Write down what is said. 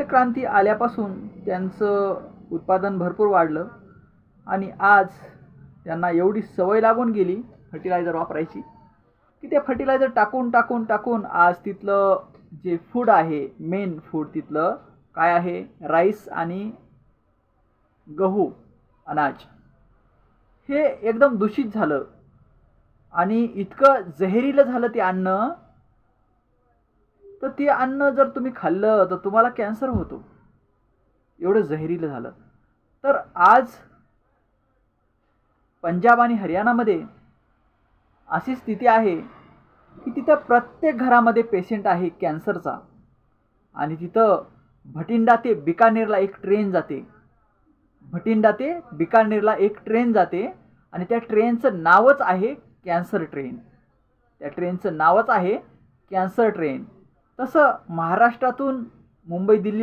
क्रांती आल्यापासून त्यांचं उत्पादन भरपूर वाढलं आणि आज त्यांना एवढी सवय लागून गेली फर्टिलायझर वापरायची की ते फर्टिलायझर टाकून टाकून टाकून आज तिथलं जे फूड आहे, मेन फूड तिथलं काय आहे, राईस आणि गहू, अनाज, हे एकदम दूषित झालं आणि इतकं जहरीलं झालं ते अन्न. तर ते अन्न जर तुम्ही खाल्लं तर तुम्हाला कॅन्सर होतो, एवढं जहरीलं झालं. तर आज पंजाब आणि हरियाणामध्ये अशी स्थिती आहे की तिथं प्रत्येक घरामध्ये पेशंट आहे कॅन्सरचा आणि तिथं भटिंडा ते बिकानेरला एक ट्रेन जाते. भटिंडा ते बिकानेरला एक ट्रेन जाते आणि त्या ट्रेनचं नावच आहे कॅन्सर ट्रेन. त्या ट्रेनचं नावच आहे कॅन्सर ट्रेन. तसं महाराष्ट्रातून मुंबई दिल्ली